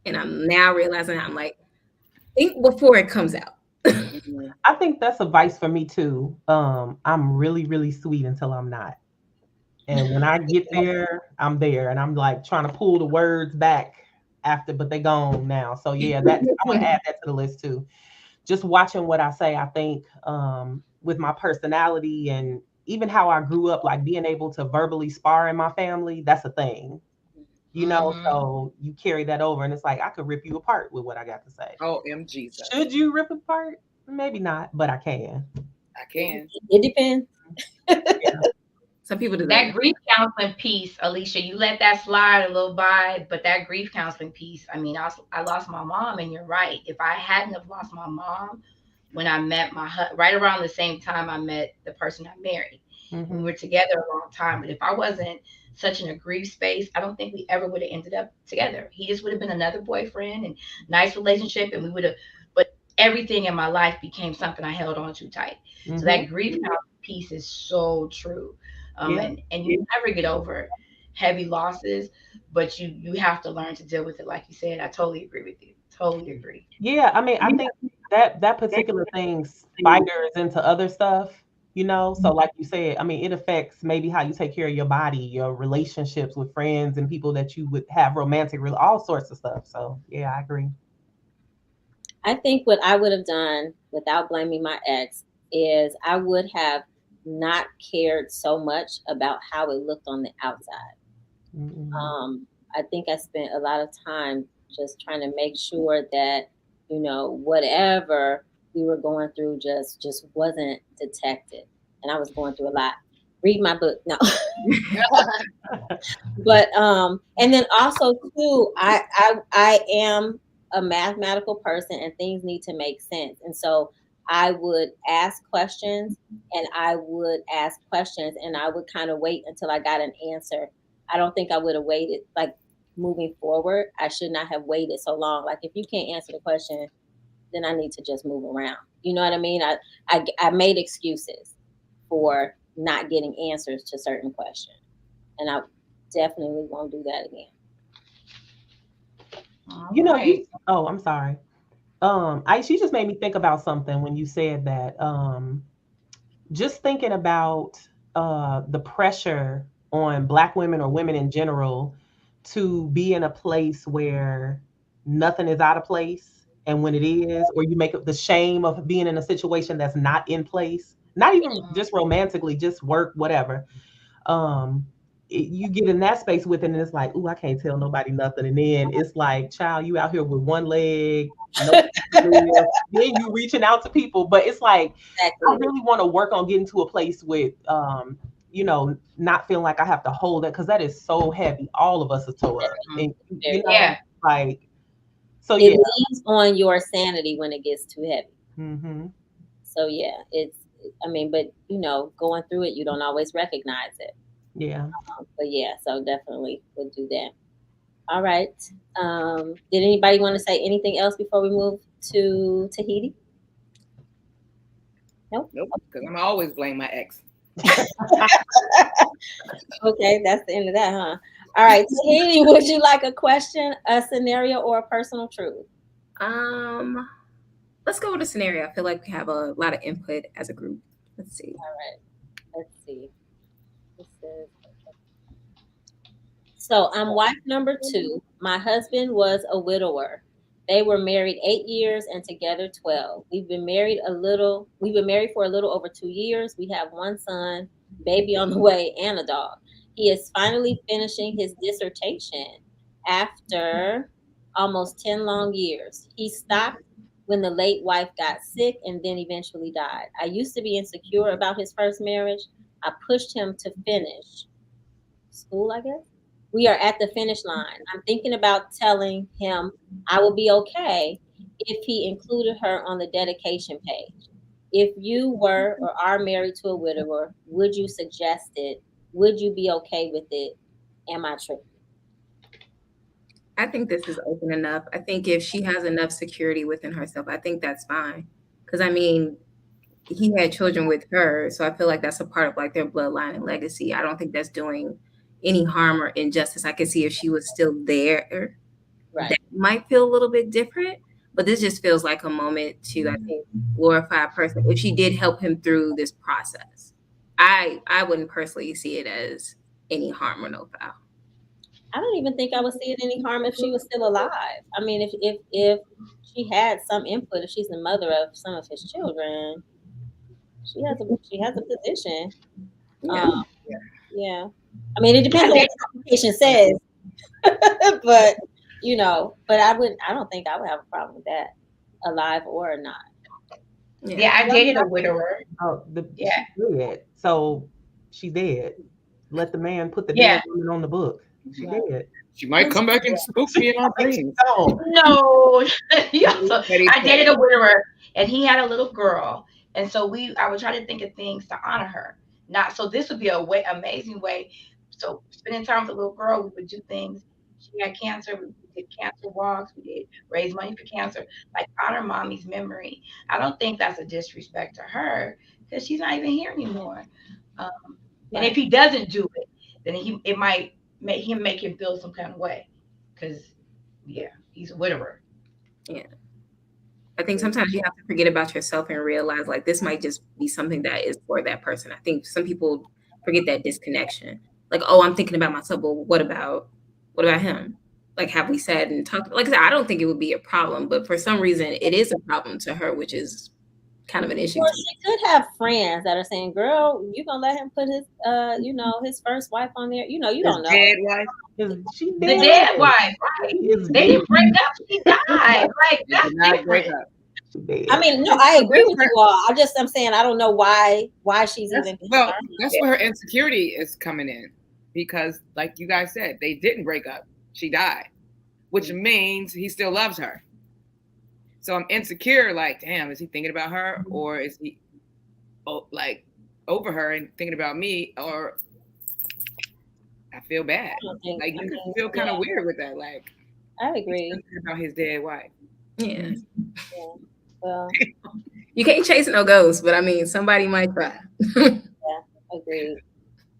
And I'm now realizing I'm like, think before it comes out. I think that's advice for me too. I'm really, really sweet until I'm not. And when I get there, I'm there. And I'm like trying to pull the words back after, but they gone now. So yeah, I'm gonna add that to the list too. Just watching what I say, I think with my personality and even how I grew up, like being able to verbally spar in my family, that's a thing. So you carry that over and it's like, I could rip you apart with what I got to say. Oh, Jesus. Should you rip apart? Maybe not, but I can. I can. It depends. Yeah. Some people do that grief counseling piece, Alicia, you let that slide a little by, but that grief counseling piece, I mean, I lost my mom, and you're right. If I hadn't have lost my mom when I met right around the same time I met the person I married, we were together a long time. But if I wasn't such in a grief space, I don't think we ever would have ended up together. He just would have been another boyfriend and nice relationship, and we would have. But everything in my life became something I held on too tight. So Mm-hmm. that grief piece is so true. Yeah. And you never get over heavy losses, but you have to learn to deal with it. Like you said, I totally agree with you. Totally agree. Yeah, I mean, I think that particular thing spiders into other stuff, you know. So, like you said, I mean, it affects maybe how you take care of your body, your relationships with friends and people that you would have romantic, all sorts of stuff. So, yeah, I agree. I think what I would have done without blaming my ex is I would have not cared so much about how it looked on the outside. Mm-mm. I think I spent a lot of time just trying to make sure that, whatever we were going through just wasn't detected. And I was going through a lot. Read my book. No. But and then also too, I am a mathematical person and things need to make sense. And so I would ask questions and I would ask questions and I would kind of wait until I got an answer. I don't think I would have waited, like, moving forward. I should not have waited so long. Like, if you can't answer the question, then I need to just move around. You know what I mean? I made excuses for not getting answers to certain questions. And I definitely won't do that again. All You know, right. I'm sorry. She just made me think about something when you said that. Just thinking about the pressure on Black women or women in general to be in a place where nothing is out of place. And when it is, or you make up the shame of being in a situation that's not in place, not even just romantically, just work, whatever. You get in that space with it, and it's like, ooh, I can't tell nobody nothing. And then it's like, child, you out here with one leg, no place to live. Then you reaching out to people, but it's like, I Exactly. really want to work on getting to a place with, not feeling like I have to hold it because that is so heavy. All of us are toe up, and Very, Yeah. like, so it yeah. leans on your sanity when it gets too heavy. Hmm. So yeah, I mean, but going through it, you don't always recognize it. Yeah. But yeah, so definitely would do that. All right. Did anybody want to say anything else before we move to Tahiti? Nope. Nope, because I'm always blame my ex. Okay, that's the end of that, huh? All right, Tahiti, would you like a question, a scenario, or a personal truth? Um, let's go with a scenario. I feel like we have a lot of input as a group. Let's see. All right, let's see. This is So I'm wife number 2. My husband was a widower. They were married 8 years and together 12. We've been married for a little over 2 years. We have one son, baby on the way, and a dog. He is finally finishing his dissertation after almost 10 long years. He stopped when the late wife got sick and then eventually died. I used to be insecure about his first marriage. I pushed him to finish school, I guess. We are at the finish line. I'm thinking about telling him I will be okay if he included her on the dedication page. If you were or are married to a widower, would you suggest it? Would you be okay with it? Am I tripping? I think this is open enough. I think if she has enough security within herself, I think that's fine. Because I mean, he had children with her, so I feel like that's a part of like their bloodline and legacy. I don't think that's doing any harm or injustice. I could see if she was still there, Right. that might feel a little bit different. But this just feels like a moment to, I think, glorify a person if she did help him through this process. I wouldn't personally see it as any harm or no foul. I don't even think I would see it any harm if she was still alive. I mean, if she had some input, if she's the mother of some of his children, she has a position. Yeah. Um, yeah. I mean, it depends on what the application says, but I don't think I would have a problem with that, alive or not. Yeah, I dated a widower. Oh, Yeah. she dead. So she dead. Let the man put the Yeah. dead woman on the book. She dead. She might come back and spook me in my dreams. No. No. Yeah, so Petty I dated petty. a widower and he had a little girl. And so I would try to think of things to honor her. Not so this would be a amazing way. So spending time with the little girl, we would do things She had cancer. We did cancer walks. We did raise money for cancer. Like honor mommy's memory. I don't think that's a disrespect to her because she's not even here anymore. Um, and if he doesn't do it, then it might make him feel some kind of way because yeah, he's a widower. Yeah. I think sometimes you have to forget about yourself and realize like this might just be something that is for that person. I think some people forget that disconnection. Like, oh, I'm thinking about myself. Well, what about him? Like, have we said and talked? Like I said, I don't think it would be a problem, but for some reason, it is a problem to her, which is kind of an issue. Well, she could have friends that are saying, "Girl, you gonna let him put his, his first wife on there? You don't know." Dead wife. She The dead wife, right? They didn't break up. She died. Like that's Not break different. up. I mean, no, I agree with you all. I'm saying I don't know why she's even. Well, that's where her insecurity is coming in, because, like you guys said, they didn't break up. She died, which means he still loves her. So I'm insecure. Like, damn, is he thinking about her, or is he like over her and thinking about me? Or I feel bad. Like you can feel kind of weird with that. Like, I agree. Thinking about his dead wife. Yeah. Well, you can't chase no ghosts, but I mean, somebody might try. Yeah, agreed.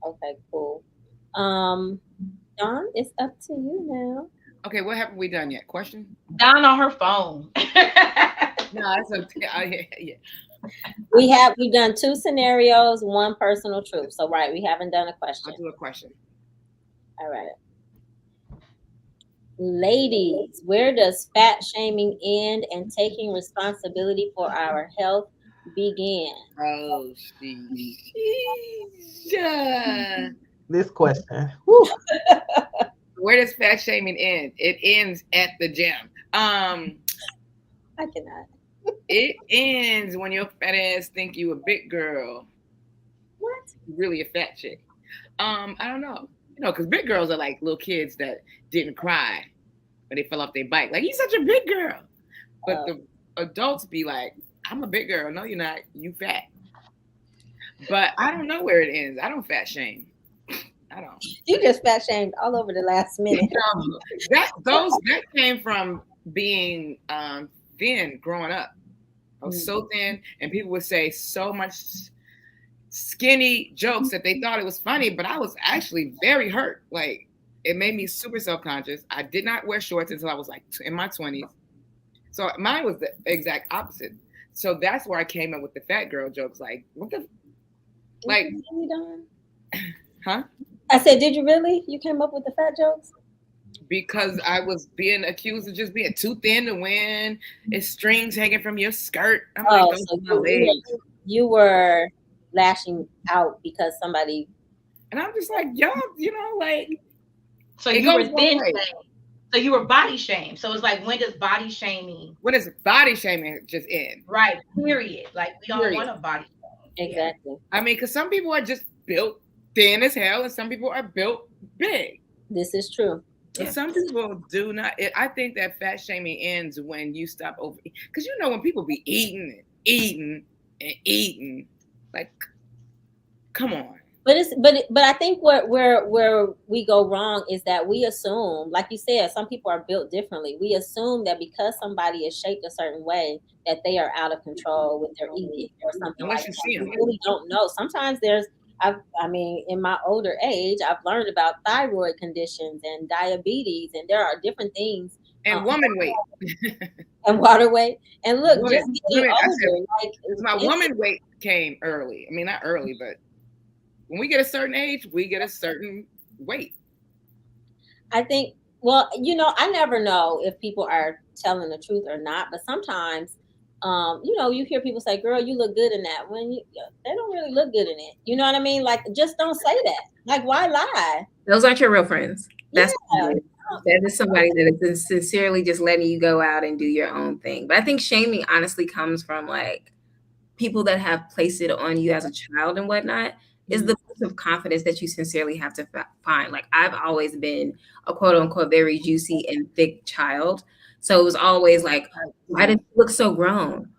Okay, cool. Dawn, it's up to you now. Okay, what haven't we done yet? Question? Dawn on her phone. No, that's okay. Yeah. We've done 2 scenarios, 1 personal truth. So right, we haven't done a question. I'll do a question. All right. Ladies, where does fat shaming end and taking responsibility for our health begin? Oh, This question. Where does fat shaming end? It ends at the gym. I cannot. It ends when your fat ass think you a big girl. What? Really a fat chick. I don't know. Because big girls are like little kids that didn't cry when they fell off their bike. Like, you're such a big girl. But the adults be like, I'm a big girl. No, you're not. You fat. But I don't know where it ends. I don't fat shame. I don't. You just fat shamed all over the last minute. That came from being thin growing up. I was so thin, and people would say so much skinny jokes that they thought it was funny, but I was actually very hurt. Like, it made me super self-conscious. I did not wear shorts until I was like in my 20s. So mine was the exact opposite. So that's where I came up with the fat girl jokes. Like, what the? Like, huh? I said, did you really? You came up with the fat jokes? Because I was being accused of just being too thin to win. It's strings hanging from your skirt. I'm like, so you were lashing out because somebody. And I'm just like, y'all, like. So you were thin. So you were body shamed. So it's like, when does body shaming? When does body shaming just end? Right. Period. Like, we don't want a body shaming. Exactly. I mean, because some people are just built thin as hell, and some people are built big. This is true. But some people do not. I think that fat shaming ends when you stop over. Because when people be eating, like, come on. But I think where we go wrong is that we assume, like you said, some people are built differently. We assume that because somebody is shaped a certain way, that they are out of control with their eating or something. Unless like you that. see them. We really don't know. Sometimes in my older age, I've learned about thyroid conditions and diabetes, and there are different things. And woman weight. And water weight. And look, just getting older. My woman weight came early. I mean, not early, but when we get a certain age, we get a certain weight. I think, well, I never know if people are telling the truth or not, but sometimes, you hear people say, girl, you look good in that, when they don't really look good in it. You know what I mean? Like, just don't say that. Like, why lie? Those aren't your real friends. That's Yeah. that is somebody that is sincerely just letting you go out and do your own thing. But I think shaming honestly comes from like people that have placed it on you as a child and whatnot. Is the piece of confidence that you sincerely have to find. Like, I've always been a quote unquote very juicy and thick child. So it was always like, why does she look so grown?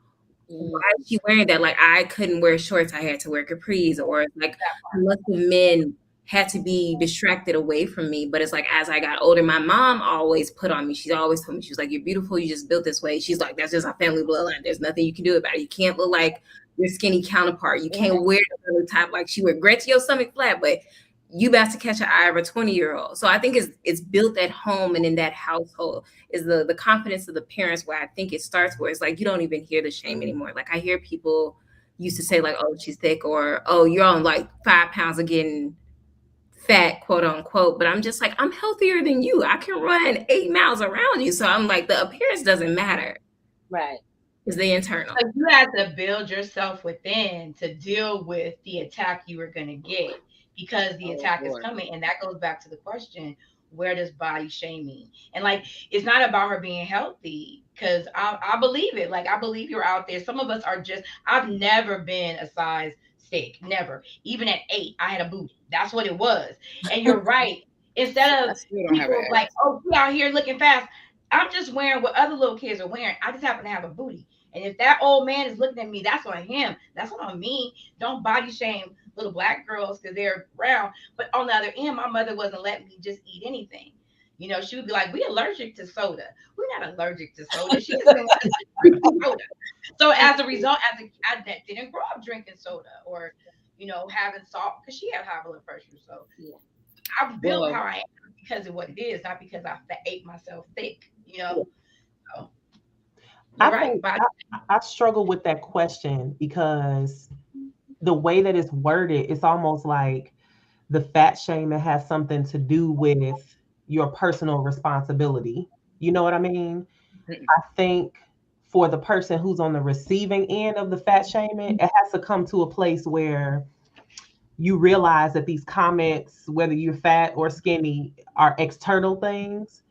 Why is she wearing that? Like, I couldn't wear shorts. I had to wear capris, or like, lots of men had to be distracted away from me. But it's like, as I got older, my mom always put on me. She always told me, she was like, you're beautiful. You just built this way. She's like, that's just our family bloodline. There's nothing you can do about it. You can't look like your skinny counterpart. You can't wear the top like she would. Grit your stomach flat, but you about to catch an eye of a 20-year-old. So I think it's built at home and in that household is the confidence of the parents, where I think it starts, where it's like, you don't even hear the shame anymore. Like, I hear people used to say like, oh, she's thick, or, oh, you're on like 5 pounds of getting fat, quote unquote. But I'm just like, I'm healthier than you. I can run 8 miles around you. So I'm like, the appearance doesn't matter. Right. It's the internal. So you have to build yourself within to deal with the attack you were going to get, because the attack is coming. And that goes back to the question, where does body shaming? And like, it's not about her being healthy, because I believe it. Like, I believe you're out there. Some of us are just, I've never been a size 6, never. Even at 8, I had a booty. That's what it was. And you're right. Instead of people like, oh, we out here looking fast, I'm just wearing what other little kids are wearing. I just happen to have a booty. And if that old man is looking at me, that's on him. That's not on me. Don't body shame little Black girls because they're brown. But on the other end, my mother wasn't letting me just eat anything. You know, she would be like, we allergic to soda. We're not allergic to soda. She just didn't want us to drink soda. So as a result, I didn't grow up drinking soda or, you know, having salt, because she had high blood pressure. So I built how I am because of what it is, not because I ate myself thick, you know. So, I struggle with that question, because the way that it's worded, it's almost like the fat shaming has something to do with your personal responsibility. You know what I mean? I think for the person who's on the receiving end of the fat shaming, it has to come to a place where you realize that these comments, whether you're fat or skinny, are external things.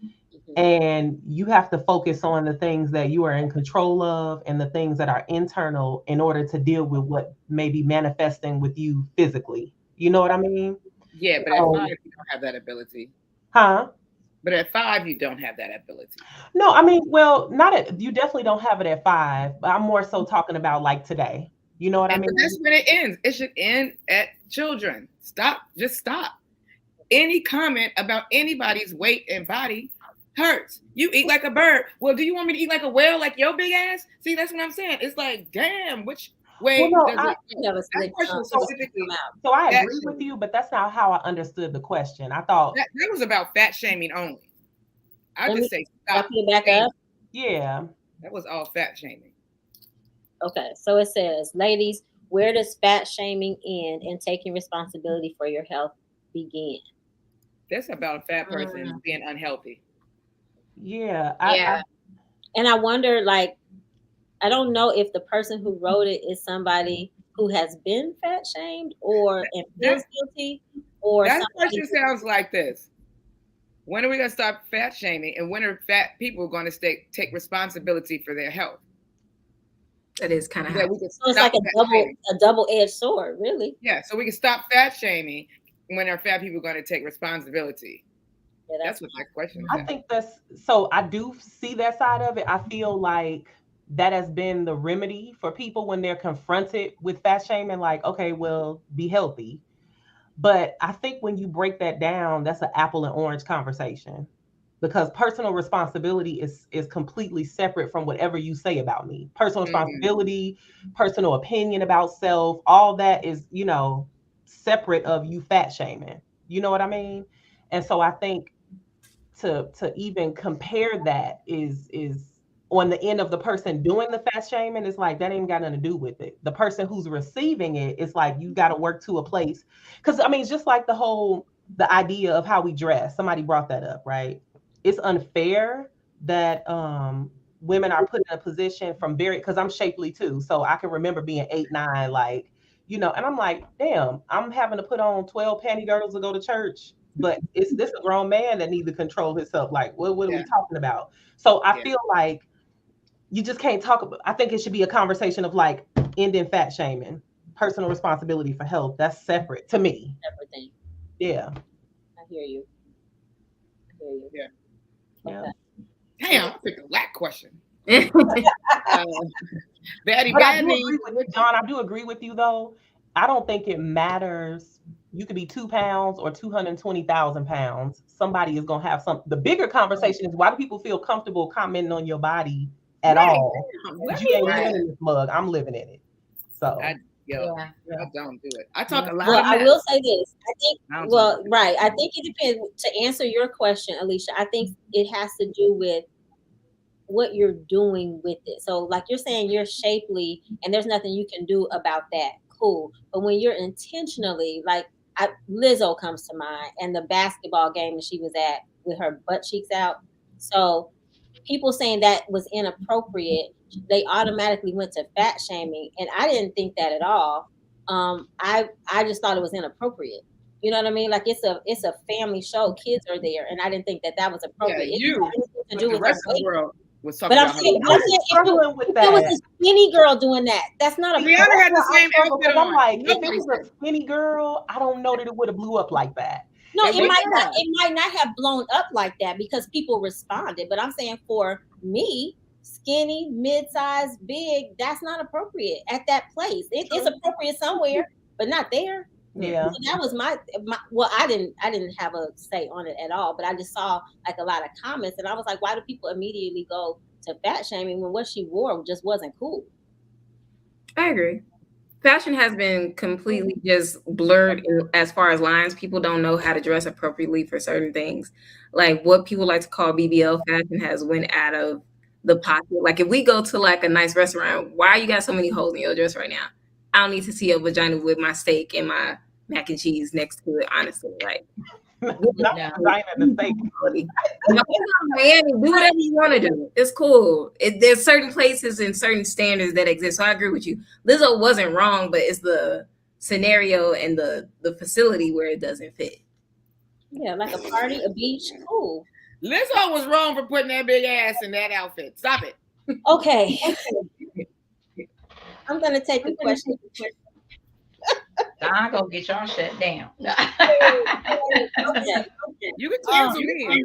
And you have to focus on the things that you are in control of and the things that are internal in order to deal with what may be manifesting with you physically. You know what I mean? Yeah, but at 5, you don't have that ability. Huh? But at 5, you don't have that ability. No, I mean, well, you definitely don't have it at 5, but I'm more so talking about like today. You know what I mean? But that's when it ends. It should end at children. Just stop. Any comment about anybody's weight and body hurts. You eat like a bird. Well, do you want me to eat like a whale, like your big ass? See, that's what I'm saying. It's like, damn, which way does it? So I agree with you, but that's not how I understood the question. I thought that was about fat shaming only. I just say stop. Back up. Yeah, that was all fat shaming. Okay, so it says, ladies, where does fat shaming end and taking responsibility for your health begin? That's about a fat person being unhealthy. Yeah. And I wonder, like, I don't know if the person who wrote it is somebody who has been fat shamed or feels guilty, or that question sounds like this. When are we going to stop fat shaming, and when are fat people going to take responsibility for their health? That is kind of so it's like a double-edged sword, really. Yeah, so we can stop fat shaming. When are fat people going to take responsibility? Yeah, that's what that question is. I think so I do see that side of it. I feel like that has been the remedy for people when they're confronted with fat shaming, like, okay, well, be healthy. But I think when you break that down, that's an apple and orange conversation, because personal responsibility is completely separate from whatever you say about me. Personal responsibility, personal opinion about self, all that is, you know, separate of you fat shaming. You know what I mean? And so I think to even compare that is on the end of the person doing the fat shaming, it's like that ain't got nothing to do with it. The person who's receiving it, it's like you got to work to a place. Because I mean, it's just like the idea of how we dress. Somebody brought that up, right? It's unfair that women are put in a position because I'm shapely too. So I can remember being 8, 9, like, you know, and I'm like, damn, I'm having to put on 12 panty girdles to go to church. But this a grown man that needs to control himself. Like, what are we talking about? So I feel like you just can't talk about. I think it should be a conversation of like ending fat shaming, personal responsibility for health. That's separate to me. Separate thing. Yeah. I hear you. Yeah. Okay. Damn, I picked a lack question. John, I do agree with you though. I don't think it matters You could be 2 pounds or 220,000 pounds. Somebody is going to have some. The bigger conversation is, why do people feel comfortable commenting on your body at Right. all? Let You me ain't know. living in this mug. I'm living in it. So, I Yeah. don't do it. I talk a lot Well, of I mess. will say this. I think, I don't do well, it. right. I think it depends. To answer your question, Alicia, I think it has to do with what you're doing with it. So, like you're saying, you're shapely, and there's nothing you can do about that. Cool. But when you're intentionally, like Lizzo comes to mind, and the basketball game that she was at with her butt cheeks out. So, people saying that was inappropriate, they automatically went to fat shaming, and I didn't think that at all. I just thought it was inappropriate. You know what I mean? Like it's a family show, kids are there, and I didn't think that that was Yeah, appropriate. It didn't you. have anything to But do the with her rest of the weight. world was But talking I'm about her. saying, I'm struggling with if it was that. a skinny girl doing that, that's not a Rihanna problem. had the I same struggle outfit because I'm on. like, if it Nobody was said a skinny girl, I don't know that it would have blew up like that. No, It it would might not. have. It might not have blown up like that because people responded. But I'm saying for me, skinny, mid-sized, big, that's not appropriate at that place. It's appropriate somewhere, but not there. Yeah. So that was my. Well, I didn't have a say on it at all, but I just saw like a lot of comments, and I was like, why do people immediately go to fat shaming when what she wore just wasn't cool? I agree. Fashion has been completely just blurred as far as lines. People don't know how to dress appropriately for certain things. Like what people like to call BBL fashion has went out of the pocket. Like if we go to like a nice restaurant, why you got so many holes in your dress right now? I don't need to see a vagina with my steak and my mac and cheese next to it, honestly. Like Not No. vagina and the steak. quality. You know, it's not Miami. Do whatever you want to do. It's cool. There's certain places and certain standards that exist. So I agree with you. Lizzo wasn't wrong, but it's the scenario and the facility where it doesn't fit. Yeah, like a party, a beach, cool. Lizzo was wrong for putting that big ass in that outfit. Stop it. Okay, I'm gonna take a question. I'm gonna get y'all shut down. Okay. You can cancel me.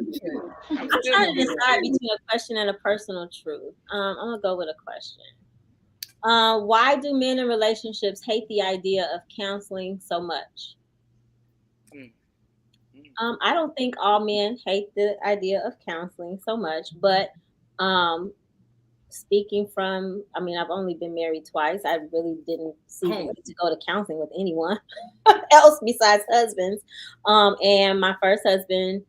I'm trying to decide between a question and a personal truth. I'm gonna go with a question. Why do men in relationships hate the idea of counseling so much? I don't think all men hate the idea of counseling so much, but speaking from, I mean, I've only been married twice. I really didn't see the need to go to counseling with anyone else besides husbands. And my first husband,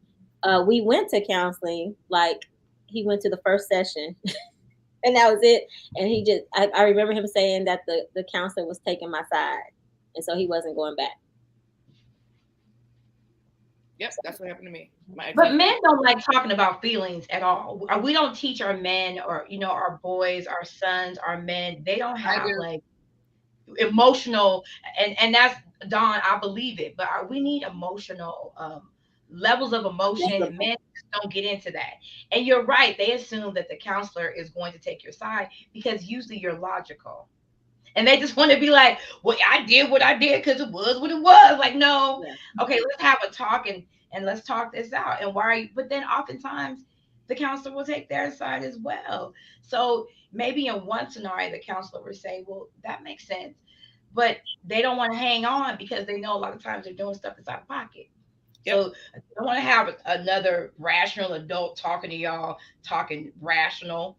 we went to counseling. Like he went to the first session, and that was it. And he just, I remember him saying that the counselor was taking my side, and so he wasn't going back. Yep, that's what happened to me. But men don't like talking about feelings at all. We don't teach our men, or our boys, our sons, our men. They don't have like emotional, and that's Dawn. I believe it, but we need emotional levels of emotion, and men just don't get into that. And you're right; they assume that the counselor is going to take your side because usually you're logical. And they just want to be like, well, I did what I did because it was what it was. Like, no, okay, let's have a talk and let's talk this out. And why are you? But then oftentimes the counselor will take their side as well. So maybe in one scenario, the counselor will say, well, that makes sense. But they don't want to hang on because they know a lot of times they're doing stuff that's out of pocket. So I don't want to have another rational adult talking to y'all, talking rational.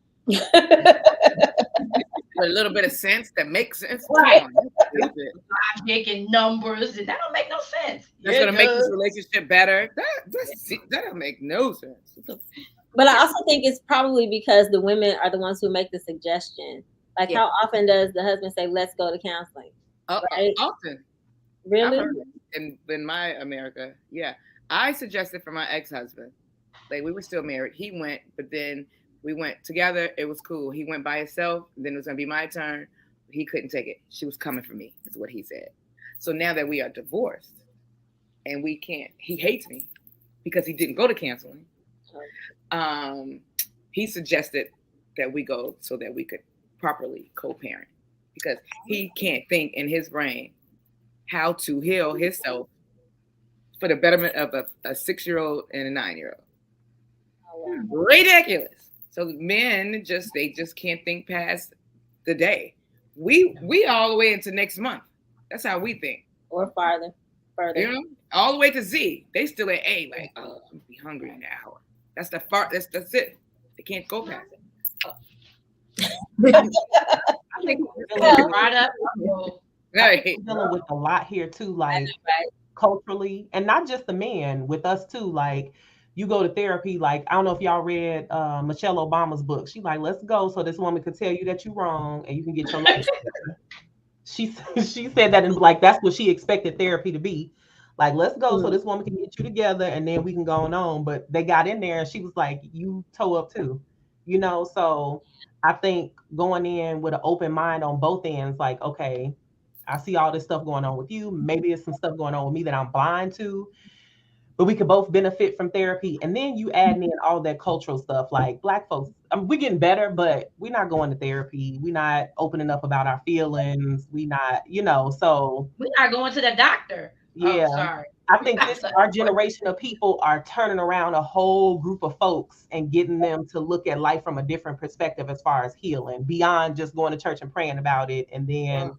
With a little bit of sense that makes sense. Right. Logic and numbers, and that don't make no sense. That's going to make this relationship better. That don't make no sense. But I also think it's probably because the women are the ones who make the suggestion. Like, how often does the husband say, let's go to counseling? Right? Often. Really? In my America, yeah. I suggested for my ex-husband. Like, we were still married. He went, but then we went together. It was cool. He went by himself. Then it was going to be my turn. He couldn't take it. She was coming for me, is what he said. So now that we are divorced and we can't, he hates me because he didn't go to counseling. He suggested that we go so that we could properly co-parent because he can't think in his brain how to heal himself for the betterment of a 6-year-old and a 9-year-old. Oh, wow. Ridiculous. So men they just can't think past the day. We all the way into next month. That's how we think. Or farther. further. You know, all the way to Z. They still at A, like, oh, I'm gonna be hungry in an hour. That's the far. That's it. They can't go past it. I think we're dealing Right up. Right. dealing with a lot here too, like Right. culturally, and not just the men, with us too. Like you go to therapy, like I don't know if y'all read Michelle Obama's book. She like, let's go so this woman could tell you that you're wrong and you can get your life together. She said that, and like that's what she expected therapy to be. Like, let's go so this woman can get you together and then we can go on. But they got in there and she was like, you toe up too. You know, so I think going in with an open mind on both ends, like, okay, I see all this stuff going on with you. Maybe it's some stuff going on with me that I'm blind to, but we could both benefit from therapy. And then you add in all that cultural stuff, like Black folks. I mean, we're getting better, but we're not going to therapy. We're not opening up about our feelings. We not, you know, so We're not going to the doctor. yeah. Oh, sorry. I think our generation of people are turning around a whole group of folks and getting them to look at life from a different perspective as far as healing, beyond just going to church and praying about it. And then,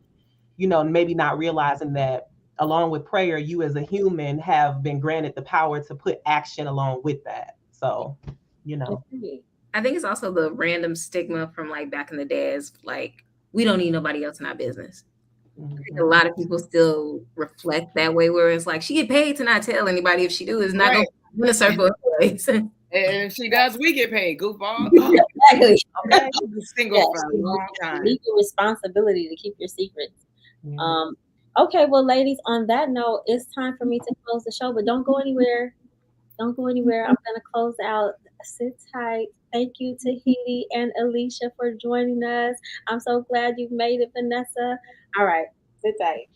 you know, maybe not realizing that along with prayer, you as a human have been granted the power to put action along with that. So, you know. I think it's also the random stigma from like back in the days, like, we don't need nobody else in our business. I think a lot of people still reflect that way, where it's like, she get paid to not tell anybody. If she do, it's not going to in a circle anyways. And if she does, we get paid, goofball. Exactly. Okay. Single for a long time. You need your responsibility to keep your secrets. Okay, well, ladies, on that note, it's time for me to close the show, but don't go anywhere. Don't go anywhere. I'm going to close out. Sit tight. Thank you, Tahiti and Alicia, for joining us. I'm so glad you made it, Vanessa. All right, sit tight.